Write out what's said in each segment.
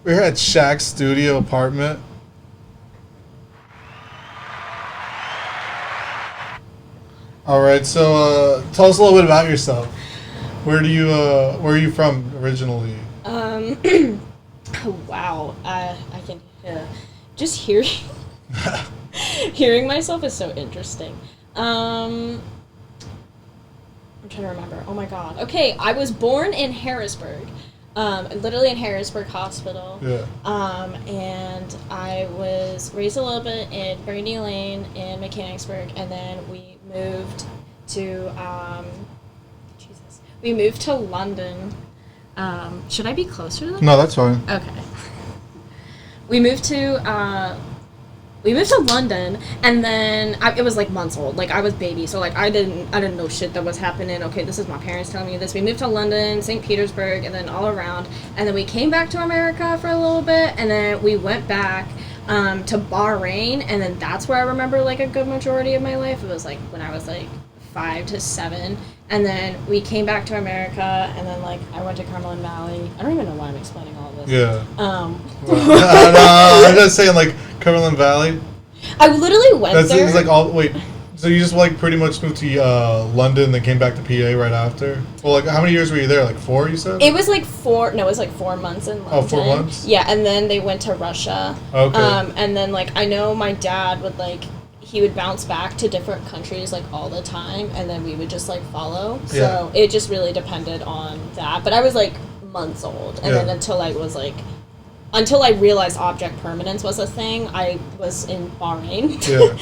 We're here at Shaq's studio apartment. All right, so tell us a little bit about yourself. Where are you from originally? Wow. I can just hearing hearing myself is so interesting. I'm trying to remember. Oh my god. Okay, I was born in Harrisburg. Literally in Harrisburg Hospital. Yeah. And I was raised a little bit in Brandy Lane in Mechanicsburg, and then we moved to we moved to London. Should I be closer to that? No, that's fine. Okay. We moved to London, and then it was like months old. Like I was baby, so like I didn't know shit that was happening. Okay, this is my parents telling me this. We moved to London, St. Petersburg, and then all around, and then we came back to America for a little bit, and then we went back to Bahrain, and then that's where I remember like a good majority of my life. It was like when I was like 5 to 7, and then we came back to America, and then like I went to Cumberland Valley. I don't even know why I'm explaining all of this. Yeah. I'm just saying like Cumberland Valley. I literally went there. It's like all wait. So you just like pretty much moved to London, then came back to PA right after. Well, like how many years were you there? Like 4, you said? It was like 4. No, it was like 4 months in London. Oh, 4 months. Yeah, and then they went to Russia. Okay. And then like I know my dad would like he would bounce back to different countries like all the time, and then we would just like follow. So it just really depended on that. But I was like months old, and then until I realized object permanence was a thing, I was in Bahrain. Yeah.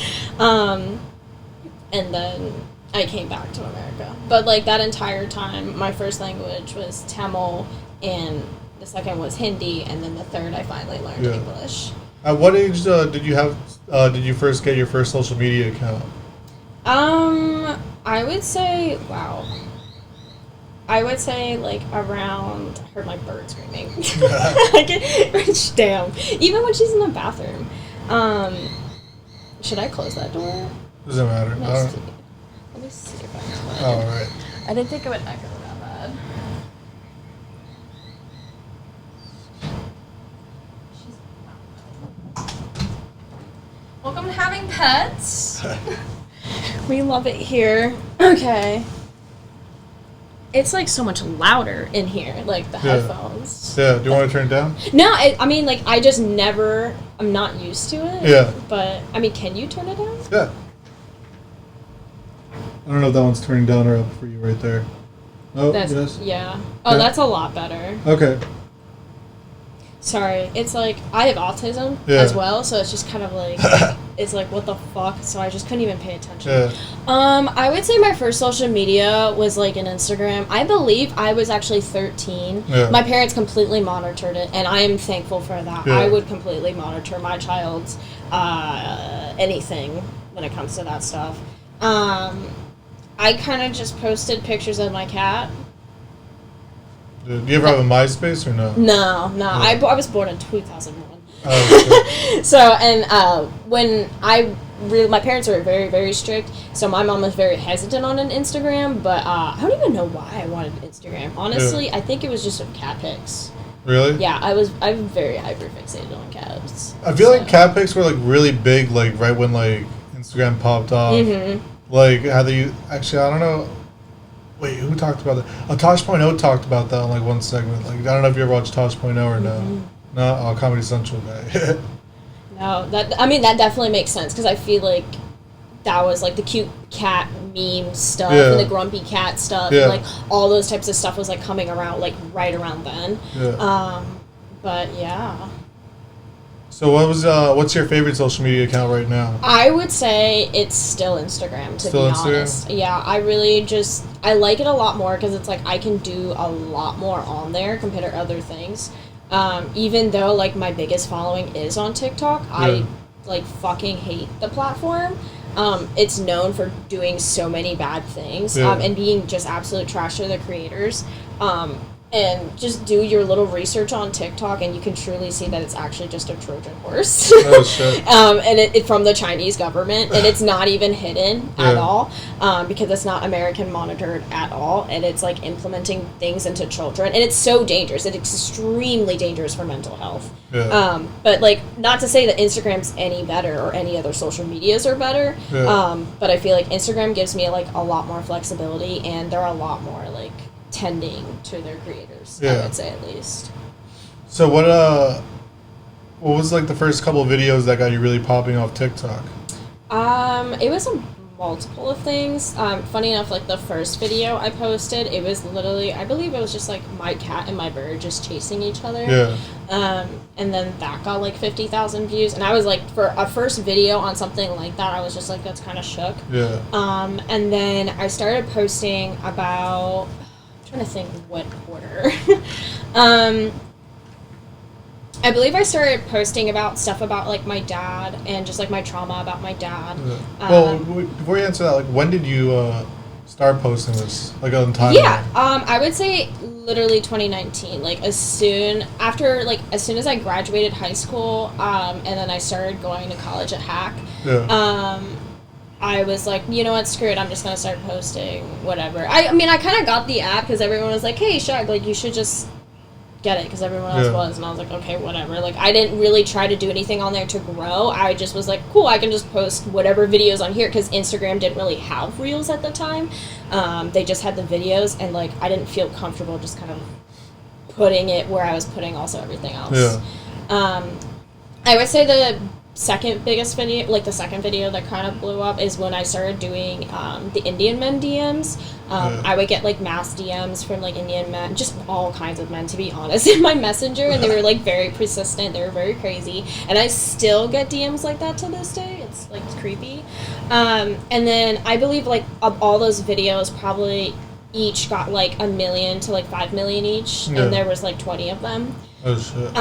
And then I came back to America. But like that entire time, my first language was Tamil, and the second was Hindi, and then the third I finally learned English. At what age did you have? Did you first get your first social media account? I would say like around. I heard my bird screaming. Damn. Even when she's in the bathroom. Should I close that door? Doesn't matter. Let me see if I can. All right. I didn't think it would echo that bad. Welcome to having pets. We love it here. Okay. It's like so much louder in here, like the headphones. Yeah, do you want to turn it down? No, I mean, like, I'm not used to it. Yeah. But, I mean, can you turn it down? Yeah. I don't know if that one's turning down or up for you right there. Oh, yes. Yeah. Oh, that's a lot better. Okay. Sorry. It's like, I have autism as well, so it's just kind of like, it's like, what the fuck? So I just couldn't even pay attention. Yeah. I would say my first social media was like an Instagram. I believe I was actually 13. Yeah. My parents completely monitored it, and I am thankful for that. Yeah. I would completely monitor my child's anything when it comes to that stuff. I kind of just posted pictures of my cat. Do you ever have a MySpace or no? No. I was born in 2001. Oh, okay. So, and when my parents were very, very strict, so my mom was very hesitant on an Instagram, but I don't even know why I wanted Instagram. Honestly, I think it was just of cat pics. Really? Yeah, I'm very hyperfixated on cats. I feel like cat pics were like really big, like right when like Instagram popped off. Mm-hmm. Like how they actually, I don't know. Wait, who talked about that? Tosh.0 talked about that on like one segment. Like I don't know if you ever watched Tosh.0 or no. Mm-hmm. No, Comedy Central guy. No, that definitely makes sense because I feel like that was like the cute cat meme stuff and the grumpy cat stuff and like all those types of stuff was like coming around like right around then. Yeah. But yeah. So what's your favorite social media account right now? I would say it's still Instagram, to be honest. Yeah, I really I like it a lot more because it's like I can do a lot more on there compared to other things. Even though like my biggest following is on TikTok, I like fucking hate the platform. It's known for doing so many bad things and being just absolute trash to the creators. and just do your little research on TikTok, and you can truly see that it's actually just a Trojan horse. Oh, shit. And it from the Chinese government, and it's not even hidden at all, because it's not American monitored at all, and it's like implementing things into children, and it's so dangerous. It's extremely dangerous for mental health. Yeah. But like, not to say that Instagram's any better or any other social medias are better, but I feel like Instagram gives me like a lot more flexibility, and they're a lot more like tending to their creators, I would say, at least. So what was like the first couple of videos that got you really popping off TikTok? It was a multiple of things. Funny enough, like the first video I posted, it was literally, I believe it was just like my cat and my bird just chasing each other. Yeah. And then that got like 50,000 views, and I was like, for a first video on something like that, I was just like, that's kind of shook. Yeah. And then I started posting about, I'm trying to think what order. I believe I started posting about stuff about like my dad and just like my trauma about my dad. Yeah. Well, before you answer that, like when did you start posting this? Like on time? Yeah, I would say literally 2019. Like as soon as I graduated high school, and then I started going to college at Hack. Yeah. I was like, you know what, screw it, I'm just gonna start posting whatever. I mean, I kind of got the app because everyone was like, hey, Shag, like you should just get it, because everyone else was, and I was like, okay, whatever. Like, I didn't really try to do anything on there to grow. I just was like, cool, I can just post whatever videos on here, because Instagram didn't really have Reels at the time. They just had the videos, and like I didn't feel comfortable just kind of putting it where I was putting also everything else. I would say the second biggest video, like the second video that kind of blew up, is when I started doing the Indian men DMs. I would get like mass DMs from like Indian men, just all kinds of men, to be honest, in my messenger, and they were like very persistent, they were very crazy, and I still get DMs like that to this day. It's like creepy. And then I believe like of all those videos, probably each got like 1 million to like 5 million each, and there was like 20 of them. Oh, shit.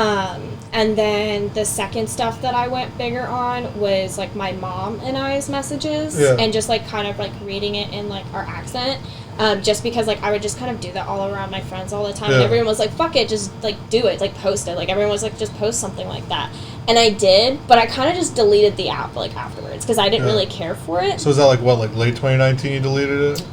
And then the second stuff that I went bigger on was like my mom and I's messages, and just like kind of like reading it in like our accent, just because like I would just kind of do that all around my friends all the time, and everyone was like, fuck it, just like do it, like post it. Like everyone was like, just post something like that. And I did, but I kind of just deleted the app like afterwards, because I didn't really care for it. So is that like what, like late 2019 you deleted it?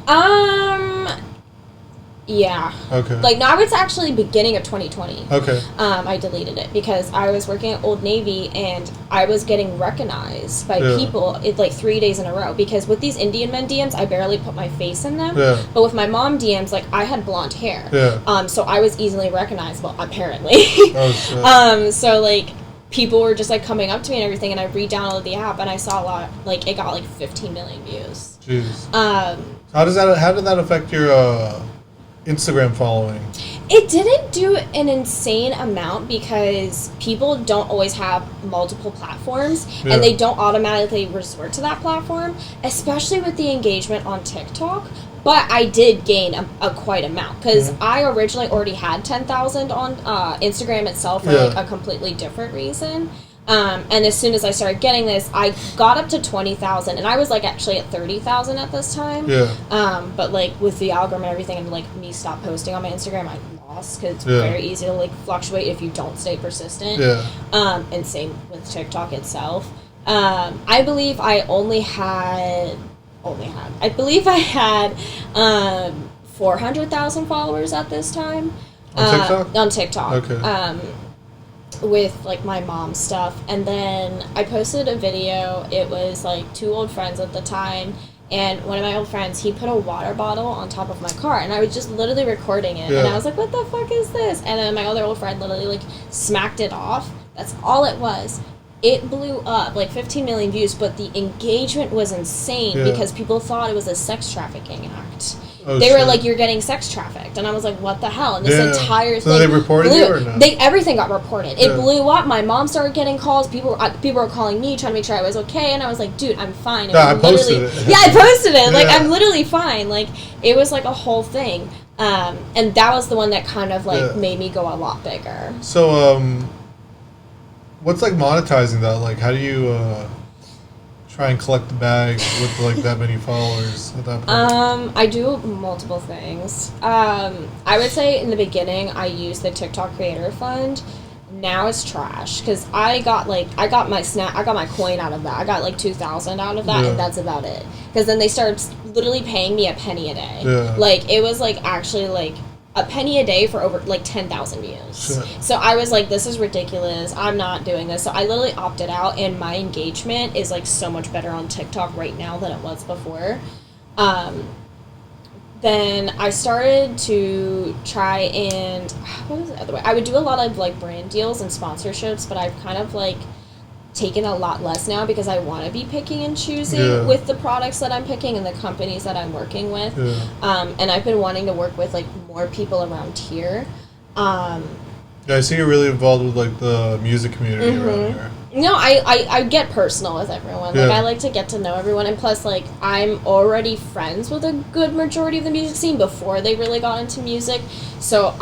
Yeah. Okay. Like, no, it's actually beginning of 2020. Okay. I deleted it because I was working at Old Navy, and I was getting recognized by people like 3 days in a row, because with these Indian men DMs, I barely put my face in them. Yeah. But with my mom DMs, like, I had blonde hair. Yeah. So I was easily recognizable, apparently. Oh, shit. So, like, people were just, like, coming up to me and everything, and I re-downloaded the app, and I saw a lot, like, it got, like, 15 million views. Jeez. How did that affect your, Instagram following? It didn't do an insane amount, because people don't always have multiple platforms, and they don't automatically resort to that platform, especially with the engagement on TikTok. But I did gain a quite amount, because I originally already had 10,000 on Instagram itself for like a completely different reason. And as soon as I started getting this, I got up to 20,000, and I was like actually at 30,000 at this time. Yeah. But like with the algorithm and everything, and like me stop posting on my Instagram, I lost, because it's very easy to like fluctuate if you don't stay persistent. Yeah. And same with TikTok itself. I believe I had 400,000 followers at this time. On TikTok? On TikTok. Okay. With like my mom's stuff, and then I posted a video. It was like 2 old friends at the time, and one of my old friends, he put a water bottle on top of my car, and I was just literally recording it, and I was like, what the fuck is this? And then my other old friend literally like smacked it off. That's all it was. It blew up like 15 million views, but the engagement was insane because people thought it was a sex trafficking act. Oh, they were like, you're getting sex trafficked. And I was like, what the hell? And this entire thing. So they reported you or no? Everything got reported. It blew up. My mom started getting calls. People were calling me, trying to make sure I was okay. And I was like, dude, I'm fine. And I posted it. Yeah, I posted it. Like, I'm literally fine. Like, it was like a whole thing. And that was the one that kind of like made me go a lot bigger. So, what's like monetizing that? Like, how do you try and collect the bag with like that many followers at that point? I do multiple things. I would say in the beginning I used the TikTok Creator Fund. Now it's trash because I got my coin out of that. I got like 2,000 out of that, and that's about it. Because then they started literally paying me a penny a day. Yeah. Like it was like actually like a penny a day for over like 10,000 views. Shit. So I was like, this is ridiculous. I'm not doing this. So I literally opted out, and my engagement is like so much better on TikTok right now than it was before. Then I started to try and what was the other way? I would do a lot of like brand deals and sponsorships, but I've kind of like taken a lot less now because I want to be picking and choosing with the products that I'm picking and the companies that I'm working with. And I've been wanting to work with like more people around here. Yeah, I see you're really involved with like the music community around here. No, I get personal with everyone. Like, I like to get to know everyone. And plus, like, I'm already friends with a good majority of the music scene before they really got into music. So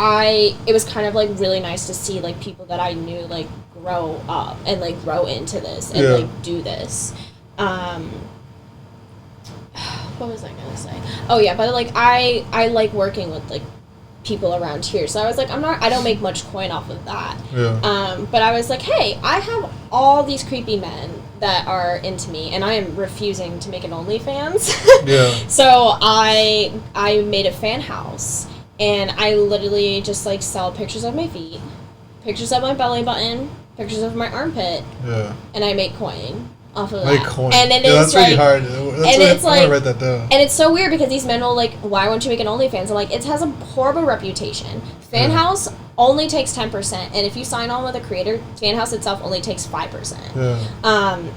it was kind of, like, really nice to see, like, people that I knew, like, grow up and, like, grow into this and, like, do this. What was I going to say? Oh, yeah, but, like, I like working with, like, people around here, so I was like, I don't make much coin off of that. But I was like, hey, I have all these creepy men that are into me, and I am refusing to make an OnlyFans. So I made a fan house, and I literally just like sell pictures of my feet, pictures of my belly button, pictures of my armpit, and I make coin off of that. Coin. And then that's like, really hard. It's I'm gonna write that down. And it's so weird because these men will like, why won't you make an OnlyFans? I'm like, it has a horrible reputation. Fan House only takes 10%, and if you sign on with a creator, Fan House itself only takes 5%.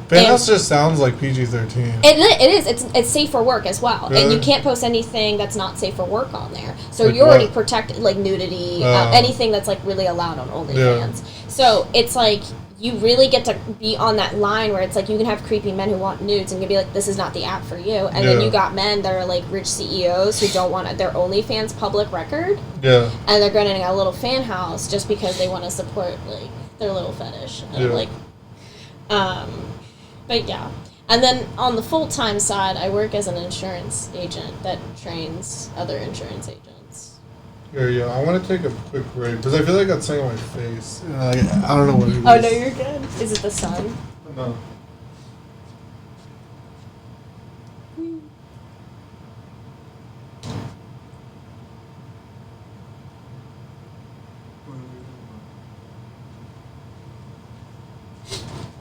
Fan House just sounds like PG-13. It is. It's safe for work as well, Really? and you can't post anything that's not safe for work on there. So like you're already what? protected, like nudity, anything that's like really allowed on OnlyFans. So it's like you really get to be on that line where it's like you can have creepy men who want nudes and you can be like, this is not the app for you. And then you got men that are like rich CEOs who don't want their OnlyFans public record. And they're running a little fan house just because they want to support like their little fetish. And like, but yeah. And then on the full-time side, I work as an insurance agent that trains other insurance agents. Yeah, I want to take a quick break because I feel like I got something on my face. I don't know what it is. Oh, no, you're good. Is it the sun? No.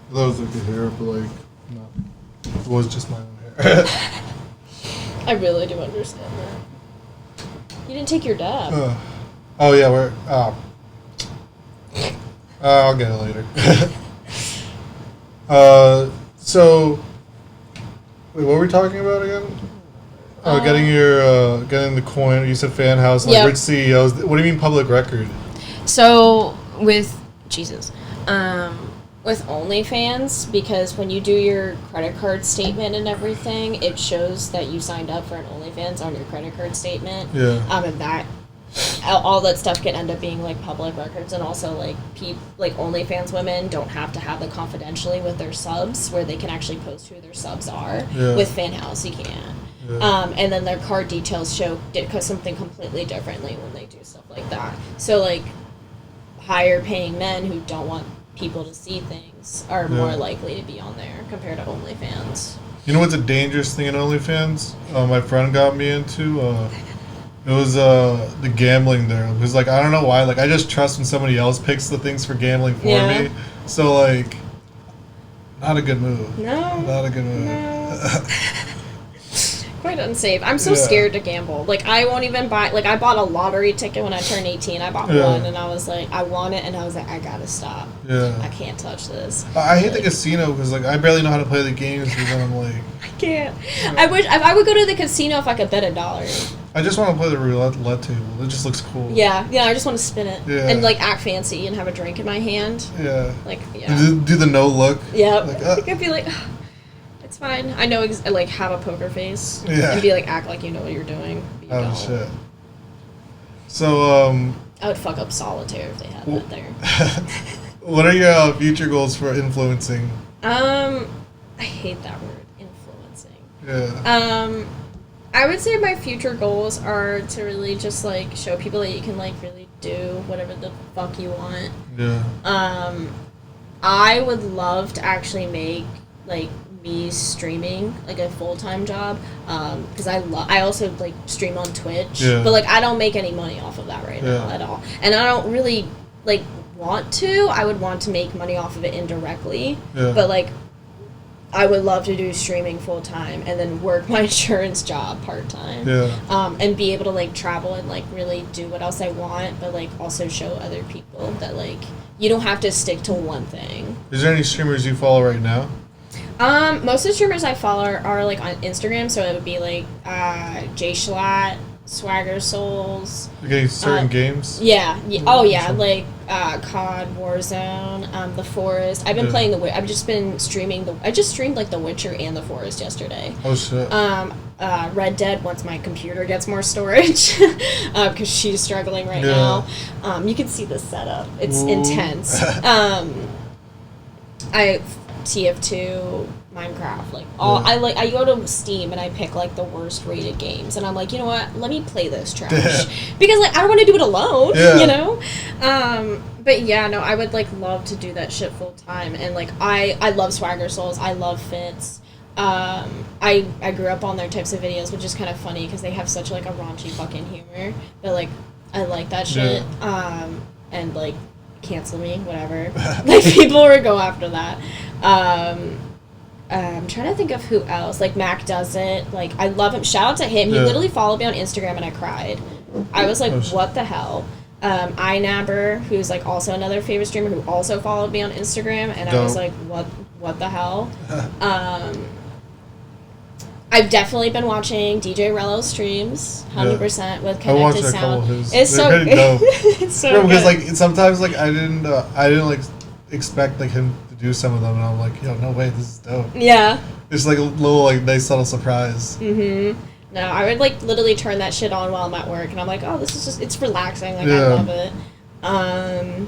That was like the hair, but like, no. It was just my own hair. I really do understand that. You didn't take your dab. Oh yeah, we're. I'll get it later. So, wait, what were we talking about again? Getting the coin. You said fan house, like rich CEOs. What do you mean public record? So with with OnlyFans, because when you do your credit card statement and everything, it shows that you signed up for an OnlyFans on your credit card statement. And that all that stuff can end up being like public records, and also like OnlyFans women don't have to have the confidentially with their subs, where they can actually post who their subs are. With Fan House, you can't. And then their card details show something completely differently when they do stuff like that. So like higher paying men who don't want people to see things are more likely to be on there compared to OnlyFans. You know what's a dangerous thing in OnlyFans? My friend got me into. It was the gambling there. It was like, I don't know why. Like, I just trust when somebody else picks the things for gambling for me. So like, not a good move. No. Not a good move. No. Quite unsafe. I'm so scared to gamble. Like, I won't even buy... Like, I bought a lottery ticket when I turned 18. I bought one, and I was like, I want it, and I was like, I gotta stop. I can't touch this. I hate the casino, because, like, I barely know how to play the games, because I'm like... I can't. I wish... I would go to the casino if I could bet $1. I just want to play the roulette table. It just looks cool. Yeah, I just want to spin it. And, like, act fancy and have a drink in my hand. Like, Do the no look. Like, I could be like... It's fine. I know, like, have a poker face. And be like, act like you know what you're doing. But you don't. Shit. So, I would fuck up solitaire if they had that there. What are your future goals for influencing? I hate that word. Yeah. I would say my future goals are to really just, like, show people that you can, like, really do whatever the fuck you want. Yeah. I would love to actually make, like, me streaming, like, a full-time job, because I also, like, stream on Twitch, but, like, I don't make any money off of that right now at all, and I don't really, like, want to. I would want to make money off of it indirectly, but, like, I would love to do streaming full-time and then work my insurance job part-time, and be able to, like, travel and, like, really do what else I want, but, like, also show other people that, like, you don't have to stick to one thing. Is there any streamers you follow right now? Most of the streamers I follow are like on Instagram, so it would be like Jay Schlatt, Swagger Souls. Okay, certain games? Yeah. Oh, yeah, like COD, Warzone, The Forest. I've been playing I've just been streaming I just streamed like The Witcher and The Forest yesterday. Oh, shit. Red Dead once my computer gets more storage, because she's struggling right now. You can see the setup. It's intense. TF2, Minecraft, like all I go to Steam and I pick like the worst rated games and I'm like, you know what, let me play this trash because like I don't want to do it alone, you know. But yeah, no, I would like love to do that shit full time, and like I love Swagger Souls, I love Fitz. I grew up on their types of videos, which is kind of funny because they have such like a raunchy fucking humor, but like I like that shit. And like cancel me, whatever. Like people would go after that. I'm trying to think of who else. Like Mac does it. Like I love him. Shout out to him. He literally followed me on Instagram and I cried. I was like, what the hell? iNabber, who's like also another favorite streamer who also followed me on Instagram, and I was like, what the hell? I've definitely been watching DJ Rello's streams, 100% with connected sound. It's so good. It's so good. Because like sometimes like I didn't like expect like him to do some of them, and I'm like, yo, no way, this is dope. Yeah. It's like a little like nice subtle surprise. No, I would like literally turn that shit on while I'm at work, and I'm like, oh, this is just, it's relaxing. Like I love it. I'm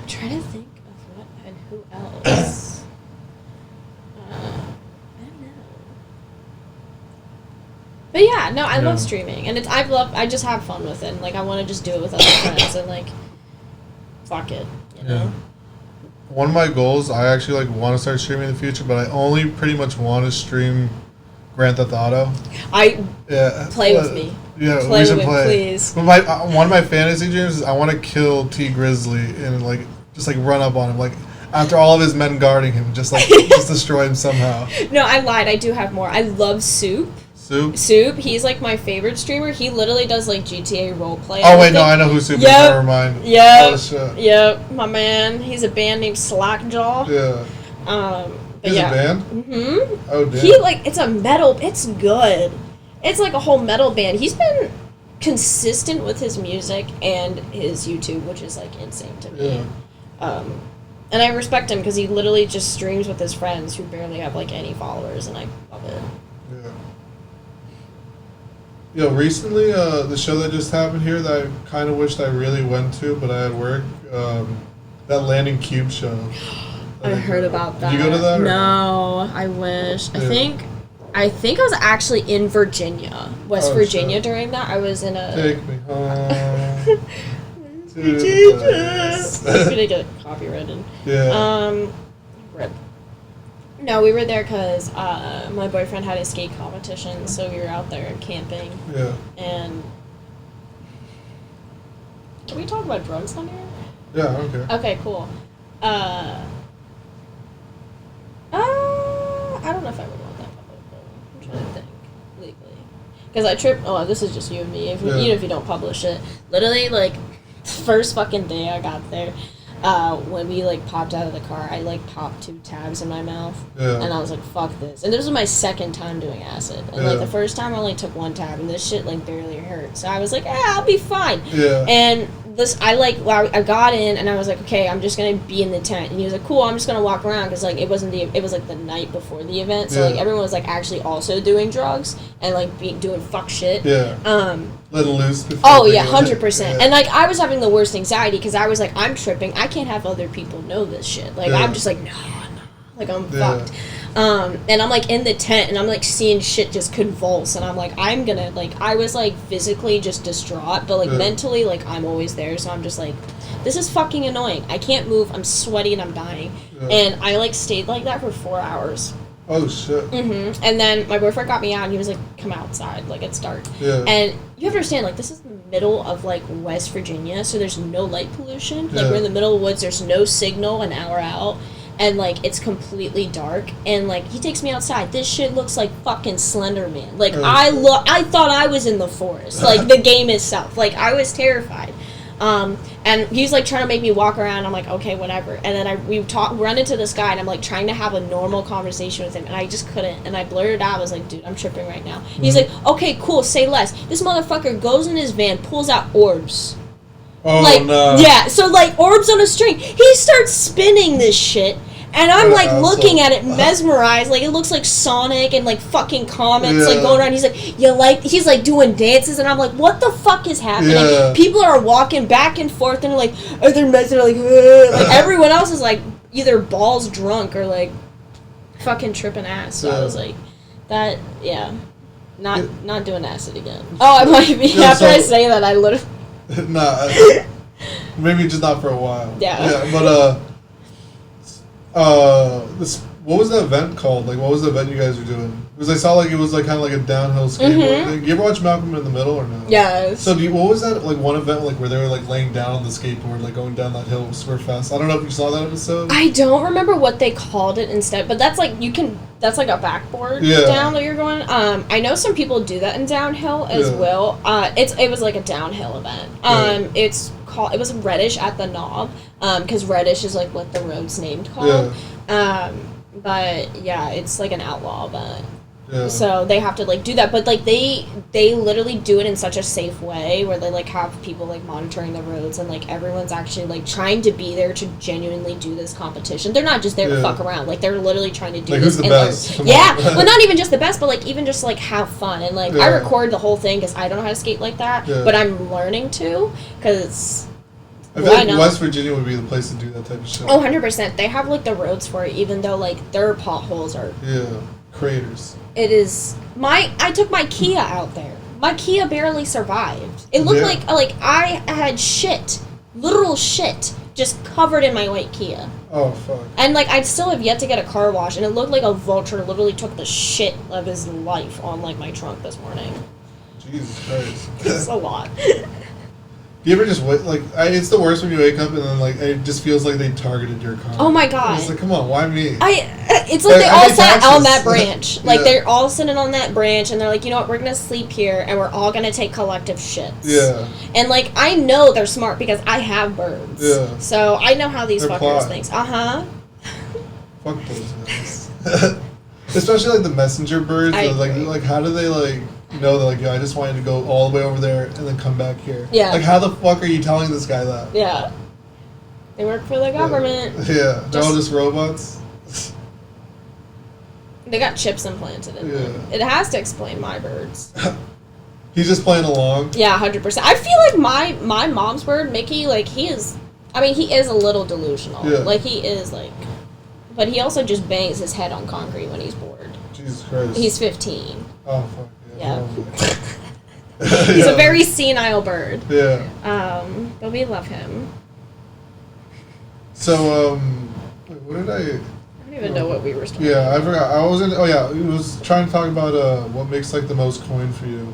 trying to think of what and who else. I don't know. But yeah, no, I love streaming, and I just have fun with it, and like I want to just do it with other friends, and like, fuck it, you know. One of my goals, I actually like want to start streaming in the future, but I only pretty much want to stream Grand Theft Auto. Play with me. Yeah, play we should with play. Please. But one of my fantasy dreams is I want to kill T Grizzly and like just like run up on him, like after all of his men guarding him, just like just destroy him somehow. No, I lied. I do have more. I love Soup. Soup. He's like my favorite streamer. He literally does like GTA roleplay. Oh wait, no, I know who Soup is. Never mind. Yep, my man. He's a band named Slackjaw. Yeah. He's a band? Mm-hmm. Oh, damn. He, like, it's a metal, it's good. It's like a whole metal band. He's been consistent with his music and his YouTube, which is, like, insane to me. Yeah. And I respect him because he literally just streams with his friends who barely have, like, any followers, and I love it. Yeah. Yo, recently, the show that just happened here that I kind of wished I really went to, but I had work, that Landing Cube show. I heard about that. Did you go to that? No, I wish. Yeah. I think I was actually in Virginia, West Virginia during that. I was in a... Take me home. I'm gonna get copyrighted. Yeah. Rip. No, we were there because my boyfriend had a skate competition, so we were out there camping. Yeah. And... Can we talk about drugs on here? Yeah, okay. Okay, cool. I don't know if I would want that publicly. I'm trying to think legally. Because I tripped. Oh, this is just you and me. Even if you don't publish it, literally, like, first fucking day I got there, when we like popped out of the car, I like popped 2 tabs in my mouth, and I was like, "Fuck this!" And this was my second time doing acid, and like the first time I only took 1 tab, and this shit like barely hurt. So I was like, I'll be fine." Yeah. And I got in and I was like, okay, I'm just gonna be in the tent, and he was like, cool, I'm just gonna walk around, because like it was like the night before the event, so like everyone was like actually also doing drugs and like doing fuck shit. Let loose. Oh yeah, 100%. And like I was having the worst anxiety because I was like, I'm tripping, I can't have other people know this shit. Like I'm just like, no, Like, I'm fucked. And I'm, like, in the tent, and I'm, like, seeing shit just convulse, and I'm, like, I'm gonna, like, I was, like, physically just distraught, but, like, mentally, like, I'm always there, so I'm just, like, this is fucking annoying. I can't move, I'm sweaty, and I'm dying. And I, like, stayed like that for 4 hours. Oh, shit. Mm-hmm. And then my boyfriend got me out, and he was, like, come outside, like, it's dark. Yeah. And you have to understand, like, this is the middle of, like, West Virginia, so there's no light pollution. Like, we're in the middle of the woods, there's no signal an hour out. And, like, it's completely dark. And, like, he takes me outside. This shit looks like fucking Slender Man. Like, I thought I was in the forest. Like, the game itself. Like, I was terrified. And he's, like, trying to make me walk around. I'm like, okay, whatever. And then we run into this guy, and I'm, like, trying to have a normal conversation with him. And I just couldn't. And I blurted out. I was like, dude, I'm tripping right now. He's like, okay, cool, say less. This motherfucker goes in his van, pulls out orbs. Oh, like, no. Yeah, so, like, orbs on a string. He starts spinning this shit, and I'm, like, looking at it mesmerized. Like, it looks like Sonic and, like, fucking comets, like, going around. He's like, he's, like, doing dances, and I'm like, what the fuck is happening? Yeah. People are walking back and forth, and, like, they're messing, like, like, everyone else is, like, either balls drunk or, like, fucking tripping ass. So I was like, not doing acid again. Oh, I might be. After I say that, I literally... Nah, maybe just not for a while. Yeah. But what was that event called? Like, what was the event you guys were doing? Because I saw like it was like kind of like a downhill skateboard thing. You ever watch Malcolm in the Middle or no? Yes. So what was that like one event like where they were like laying down on the skateboard like going down that hill super fast? I don't know if you saw that episode. I don't remember what they called it instead, but that's like that's like a backboard down that you're going. I know some people do that in downhill as well. It was like a downhill event. It was Reddish at the Knob, because Reddish is like what the road's named called. But yeah, it's like an outlaw event. Yeah. So they have to like do that, but like they literally do it in such a safe way where they like have people like monitoring the roads, and like everyone's actually like trying to be there to genuinely do this competition. They're not just there to fuck around. Like they're literally trying to do like this. Who's the best? Well, not even just the best, but like even just like have fun. And like I record the whole thing because I don't know how to skate like that, but I'm learning to because. I feel like West Virginia would be the place to do that type of shit. Oh, 100%. They have, like, the roads for it, even though, like, their potholes are... Yeah, craters. It is... I took my Kia out there. My Kia barely survived. It looked like I had shit. Literal shit. Just covered in my white Kia. Oh, fuck. And, like, I still have yet to get a car wash, and it looked like a vulture literally took the shit of his life on, like, my trunk this morning. Jesus Christ. It's a lot. Do you ever just wait, like, it's the worst when you wake up and then, like, it just feels like they targeted your car. Oh my god. It's like, come on, why me? It's like they all sat on that branch. Like, they're all sitting on that branch, and they're like, you know what, we're gonna sleep here, and we're all gonna take collective shits. Yeah. And, like, I know they're smart because I have birds. Yeah. So I know how these fuckers think. Uh-huh. Fuck those guys. Especially, like, the messenger birds. Like, how do they, like... know that, like, I just wanted to go all the way over there and then come back here. Yeah. Like, how the fuck are you telling this guy that? Yeah. They work for the government. Yeah. They're all just robots. They got chips implanted in them. It has to explain my birds. He's just playing along? Yeah, 100%. I feel like my mom's bird, Mickey, like, he is a little delusional. Yeah. Like, he is, like... But he also just bangs his head on concrete when he's bored. Jesus Christ. He's 15. Oh, fuck. Yeah. He's a very senile bird. Yeah. But we love him. So, what did I don't even know what we were talking about. I forgot. I wasn't... Oh, yeah. We was trying to talk about what makes, like, the most coin for you.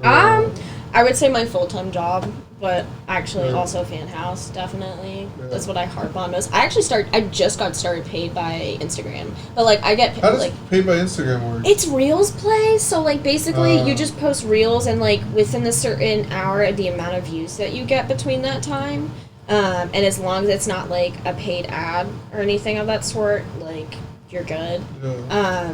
I would say my full-time job, but actually also fan house, definitely. Yeah. That's what I harp on most. I just got started paid by Instagram. But, like, I get... How does paid by Instagram work? It's Reels play, so, like, basically you just post Reels, and, like, within a certain hour, the amount of views that you get between that time, and as long as it's not, like, a paid ad or anything of that sort, like... you're good. Yeah.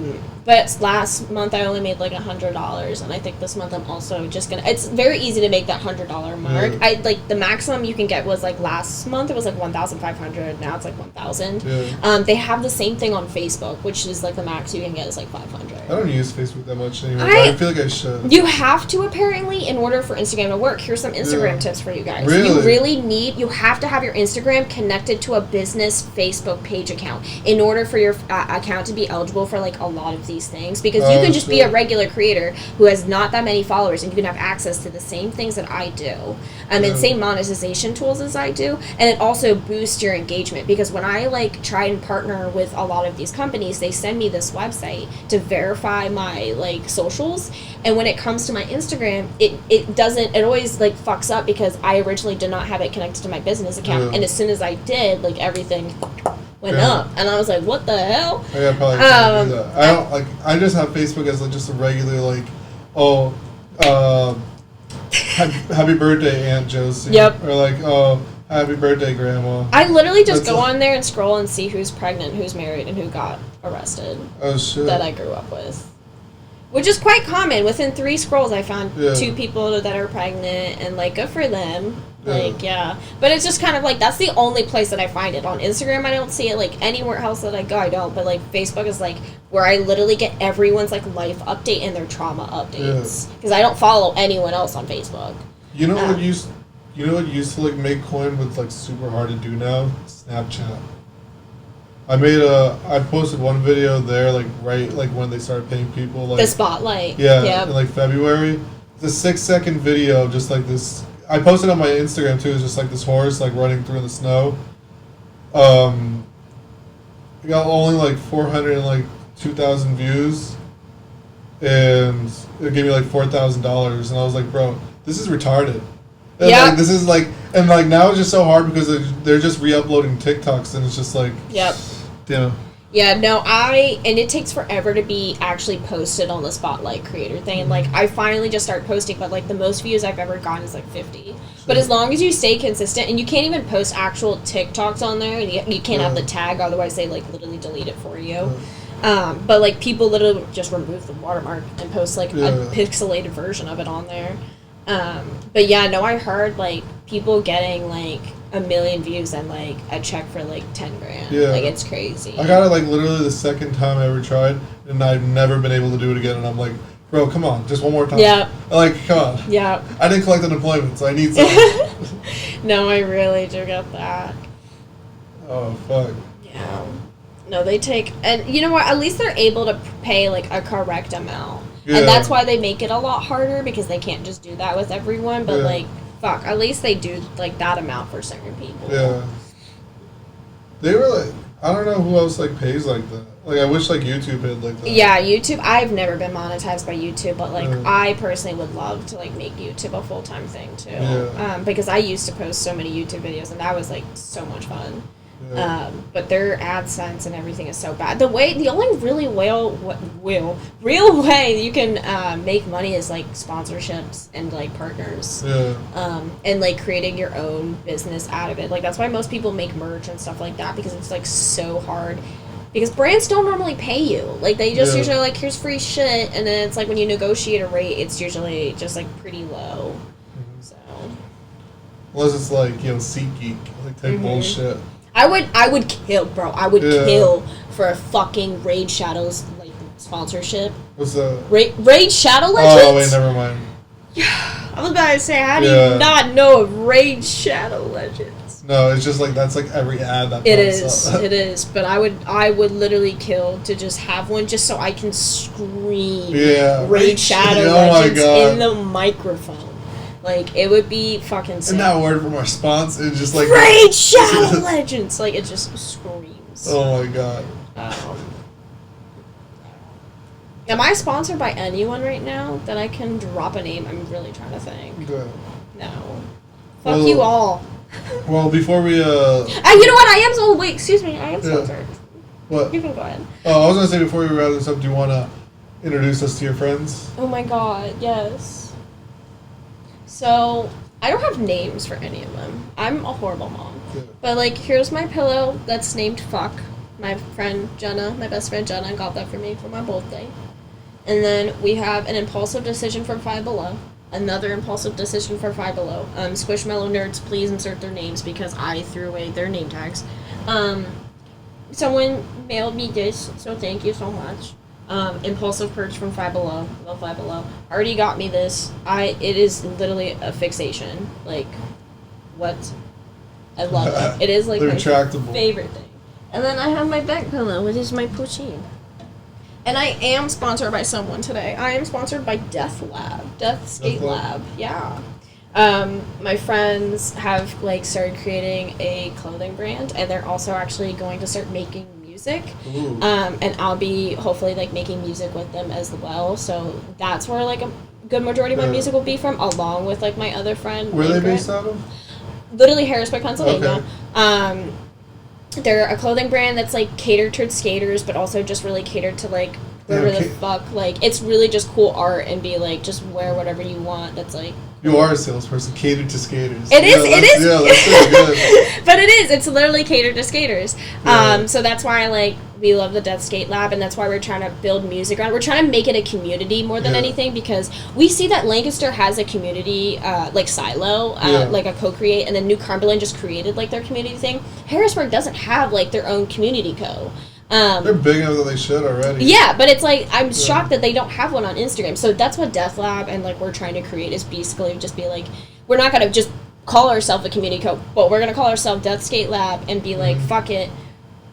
But last month I only made like $100, and I think this month I'm also just gonna. It's very easy to make that $100 mark. Yeah. I like the maximum you can get was like last month it was like 1,500. Now it's like 1,000. Yeah. They have the same thing on Facebook, which is like the max you can get is like 500. I don't use Facebook that much anymore. But I feel like I should. You have to apparently in order for Instagram to work. Here's some Instagram tips for you guys. Really? You really need. You have to have your Instagram connected to a business Facebook page account in order for your account to be eligible for like a lot of these things, because you can just be a regular creator who has not that many followers and you can have access to the same things that I do and same monetization tools as I do, and it also boosts your engagement, because when I like try and partner with a lot of these companies, they send me this website to verify my like socials, and when it comes to my Instagram it doesn't, it always like fucks up because I originally did not have it connected to my business account, and as soon as I did, like everything went up, and I was like, what the hell? I probably can't do that. I don't like. I just have Facebook as like just a regular like, happy birthday Aunt Josie. Yep. Or like, happy birthday Grandma. I literally just go on there and scroll and see who's pregnant, who's married, and who got arrested. Oh shit. That I grew up with. Which is quite common. Within 3 scrolls, I found 2 people that are pregnant, and, like, good for them. Like, yeah. But it's just kind of, like, that's the only place that I find it. On Instagram, I don't see it, like, anywhere else that I go, I don't. But, like, Facebook is, like, where I literally get everyone's, like, life update and their trauma updates. Because I don't follow anyone else on Facebook. You know what used to, like, make coin with, like, super hard to do now? Snapchat. I posted one video there, like, right, like, when they started paying people, like... The spotlight. Yeah, in, like, February. It's a 6-second video of just, like, this... I posted on my Instagram, too. It's just, like, this horse, like, running through the snow. It got only, like, 402,000 views. And it gave me, like, $4,000. And I was like, bro, this is retarded. And like, this is, like... And, like, now it's just so hard because they're just re-uploading TikToks. And it's just, like... Yep. Damn. Yeah, no, and it takes forever to be actually posted on the Spotlight creator thing. And, like, I finally just started posting, but, like, the most views I've ever gotten is, like, 50. But as long as you stay consistent, and you can't even post actual TikToks on there, and you can't have the tag, otherwise they, like, literally delete it for you. But, like, people literally just remove the watermark and post, like, a pixelated version of it on there. But, yeah, no, I heard, like, people getting, like... 1 million views and like a check for like 10 grand. Yeah. Like, it's crazy. I got it like literally the second time I ever tried, and I've never been able to do it again. And I'm like, bro, come on, just one more time. Yeah. Like, come on. Yeah. I didn't collect unemployment, so I need something. No, I really do get that. Oh fuck. Yeah. No, they take, and you know what? At least they're able to pay like a correct amount, and that's why they make it a lot harder, because they can't just do that with everyone. But like. Fuck, at least they do, like, that amount for certain people. Yeah. They were, like... I don't know who else, like, pays like that. Like, I wish, like, YouTube had, like, that. Yeah, YouTube... I've never been monetized by YouTube, but, like, I personally would love to, like, make YouTube a full-time thing, too. Yeah. Because I used to post so many YouTube videos, and that was, like, so much fun. Yeah. But their AdSense and everything is so bad. The only really real way you can make money is like sponsorships and like partners. Yeah. And like creating your own business out of it. Like, that's why most people make merch and stuff like that, because it's like so hard. Because brands don't normally pay you. Like, they just usually like, here's free shit, and then it's like when you negotiate a rate, it's usually just like pretty low. Mm-hmm. So. Unless it's like, you know, SeatGeek, like type bullshit. I would kill, bro. I would kill for a fucking Raid Shadows, like, sponsorship. What's that? Raid Shadow Legends? Oh, wait, never mind. Yeah, I was about to say, how do you not know of Raid Shadow Legends? No, it's just like, that's like every ad that pops up. It is, but I would literally kill to just have one just so I can scream Raid Shadow Legends in the microphone. Like, it would be fucking sick. And that word from our sponsor is just like... Raid Shadow Legends! Like, it just screams. Oh my god. Am I sponsored by anyone right now that I can drop a name? I'm really trying to think. No. Fuck you all. Well, before we, you know what? I am sponsored. What? You can go ahead. Oh, I was gonna say, before we wrap this up, do you want to introduce us to your friends? Oh my god, yes. So, I don't have names for any of them. I'm a horrible mom. Yeah. But, like, here's my pillow that's named Fuck. My friend Jenna, my best friend Jenna, got that for me for my birthday. And then we have an impulsive decision from Five Below. Another impulsive decision for Five Below. Squishmallow nerds, please insert their names because I threw away their name tags. Someone mailed me this, so thank you so much. Impulsive Purge from Five Below. Love Five Below. Already got me this. It is literally a fixation. Like, what? I love it. It is like my favorite thing. And then I have my back pillow, which is my poutine. And I am sponsored by someone today. I am sponsored by Death Skate Lab. Yeah. My friends have like started creating a clothing brand, and they're also actually going to start making music. And I'll be hopefully like making music with them as well. So that's where like a good majority of my music will be from, along with like my other friend. Where are they based out of? Literally Harrisburg, Pennsylvania. Okay. They're a clothing brand that's like catered towards skaters, but also just really catered to like whoever the fuck. Like, it's really just cool art and be like, just wear whatever you want. That's like. You are a salesperson catered to skaters. It is. Yeah, that's really good. But it is. It's literally catered to skaters. Yeah. So that's why like we love the Death Skate Lab, and that's why we're trying to build music around. We're trying to make it a community more than anything, because we see that Lancaster has a community like silo, like a co-create, and then New Cumberland just created like their community thing. Harrisburg doesn't have like their own community co. They're big enough that they should already. Yeah, but it's like, I'm shocked that they don't have one on Instagram. So that's what Death Lab and like we're trying to create, is basically just be like, we're not going to just call ourselves a community co, but we're going to call ourselves Death Skate Lab and be like, fuck it,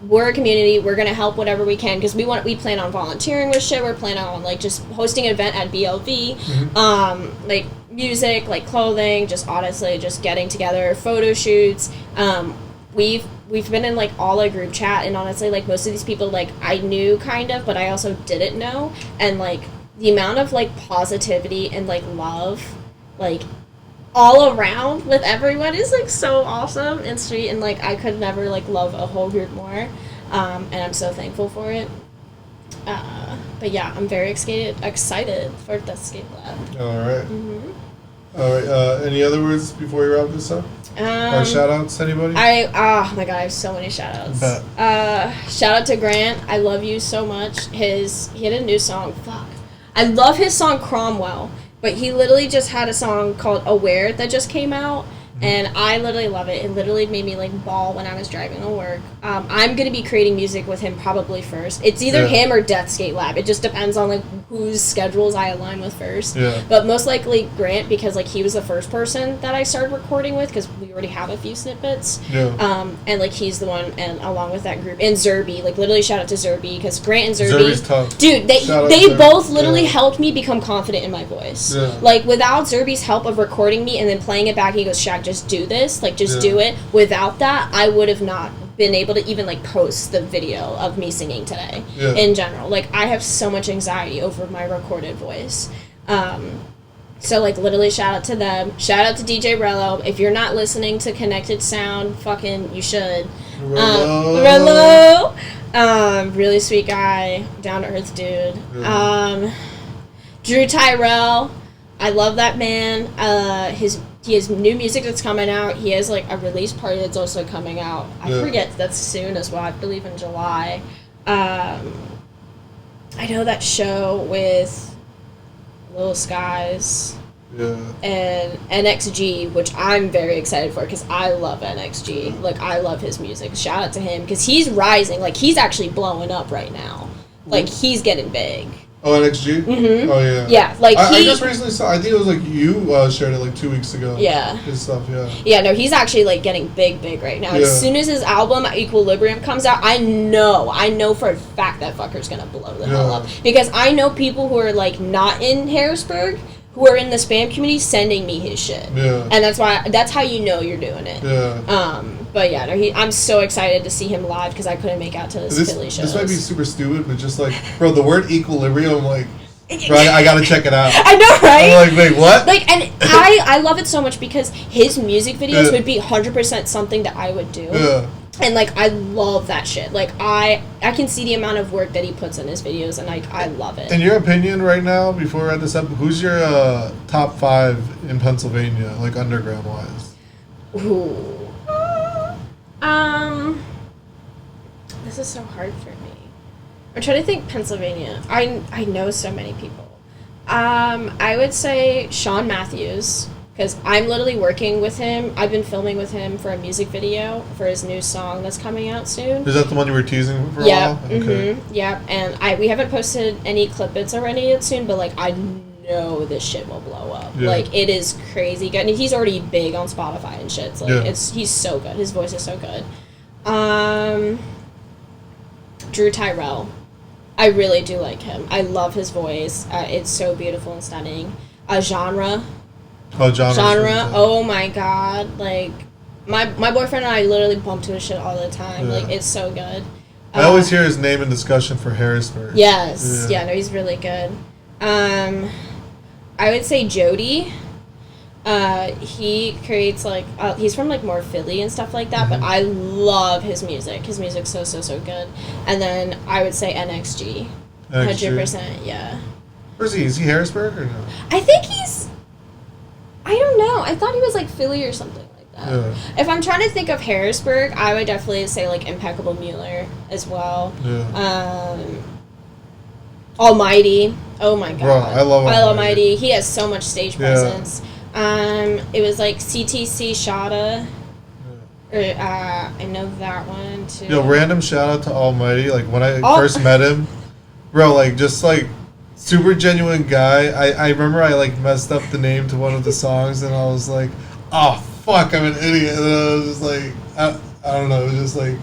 we're a community, we're going to help whatever we can, because we plan on volunteering with shit, we're planning on like just hosting an event at BLV, like music, like clothing, just honestly just getting together, photo shoots. We've been in like all a group chat, and honestly like most of these people like I knew kind of, but I also didn't know, and like the amount of like positivity and like love like all around with everyone is like so awesome and sweet, and like I could never like love a whole group more, and I'm so thankful for it. But yeah, I'm very excited for the Skate Lab. All right. All right. Any other words before we wrap this up? Or shout outs to anybody? Oh my god, I have so many shout outs. Shout out to Grant. I love you so much. He had a new song. Fuck. I love his song Cromwell, but he literally just had a song called Aware that just came out. And I literally love it. It literally made me like bawl when I was driving to work. I'm gonna be creating music with him probably first. It's either him or Death Skate Lab. It just depends on like whose schedules I align with first. Yeah. But most likely Grant, because like he was the first person that I started recording with, because we already have a few snippets. Yeah. And like he's the one, and along with that group, and Zerby. Like literally shout out to Zerby, because Grant and Zerby. Zerby's tough. Dude, they both literally helped me become confident in my voice. Yeah. Like without Zerby's help of recording me and then playing it back, he goes, Shaq, just do this, like just do it. Without that, I would have not been able to even like post the video of me singing today. In general, like I have so much anxiety over my recorded voice. So like literally shout out to them. Shout out to DJ Rello. If you're not listening to Connected Sound, fucking you should. Rello. Really sweet guy, down to earth dude. Drew Tyrell, I love that man. He has new music that's coming out. He has like a release party that's also coming out. I forget, that's soon as well. I believe in July. I know that show with Little Skies. And NXG, which I'm very excited for, because I love NXG. Like I love his music. Shout out to him, because he's rising. Like he's actually blowing up right now. Like he's getting big. Oh, NXG? Mm-hmm. Oh, yeah. Yeah, like I just recently saw, I think it was like you shared it like 2 weeks ago. Yeah. His stuff, Yeah, no, he's actually like getting big right now. As soon as his album, Equilibrium, comes out, I know for a fact that fucker's gonna blow the hell up. Because I know people who are like not in Harrisburg, who are in the spam community, sending me his shit. Yeah. And that's how you know you're doing it. Yeah. But yeah, no, I'm so excited to see him live, because I couldn't make out to his Philly shows. This might be super stupid, but just like, bro, the word equilibrium, I'm like, bro, I gotta check it out. I know, right? I'm like, wait, what? Like, and I love it so much, because his music videos would be 100% something that I would do. Yeah. And like, I love that shit. Like, I can see the amount of work that he puts in his videos, and I love it. In your opinion right now, before we wrap this up, who's your top 5 in Pennsylvania, like underground wise? Ooh. This is so hard for me. I'm trying to think Pennsylvania. I know so many people. I would say Sean Matthews, because I'm literally working with him. I've been filming with him for a music video for his new song that's coming out soon. Is that the one you were teasing for a Yeah. while? Okay. Yeah. And we haven't posted any clip bits or any yet soon, but like I know this shit will blow up. Yeah. Like it is crazy good. And he's already big on Spotify and shit. So like he's so good. His voice is so good. Drew Tyrell. I really do like him. I love his voice. It's so beautiful and stunning. Genre. Oh, genre. Oh my god. Like, my boyfriend and I literally bump to his shit all the time. Yeah. Like, it's so good. I always hear his name in discussion for Harrisburg. Yes. Yeah, no, he's really good. I would say Jody. He creates, like, he's from, like, more Philly and stuff like that, but I love his music. His music's so good. And then I would say NXG. 100%, yeah. Where's he? Is he Harrisburg or no? I think he's... I don't know. I thought he was, like, Philly or something like that. Yeah. If I'm trying to think of Harrisburg, I would definitely say, like, Impeccable Mueller as well. Yeah. Almighty. Oh, my God. Bro, I love Almighty. He has so much stage presence. Yeah. It was like CTC Shada. Yeah. I know that one too. Yo, random shout out to Almighty. Like when I first met him, bro, like just like super genuine guy. I remember I like messed up the name to one of the songs and I was like, oh fuck, I'm an idiot. And I was just like, I don't know, it was just like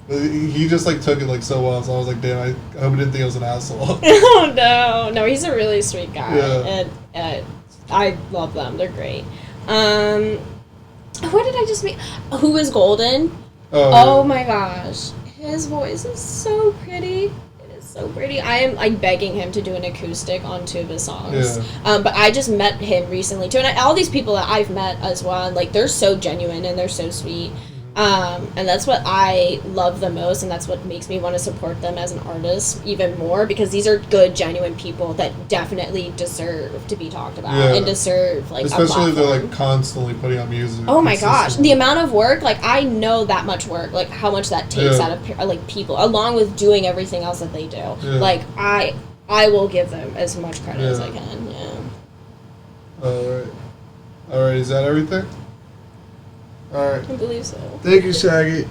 he just like took it like so well. So I was like, damn, I hope he didn't think I was an asshole. Oh no, he's a really sweet guy. Yeah. And I love them. They're great. What did I just meet? Who is Golden? Oh my gosh. His voice is so pretty. It is so pretty. I am like begging him to do an acoustic on two of his songs. Yeah. But I just met him recently too. And all these people that I've met as well, and like they're so genuine and they're so sweet. And that's what I love the most, and that's what makes me want to support them as an artist even more, because these are good, genuine people that definitely deserve to be talked about and deserve like especially if they're like constantly putting out music. Oh my gosh, the amount of work, like I know that much work, like how much that takes out of like people, along with doing everything else that they do. Yeah. Like I will give them as much credit as I can. Yeah. All right. Is that everything? All right. I believe so. Thank you, Shaggy.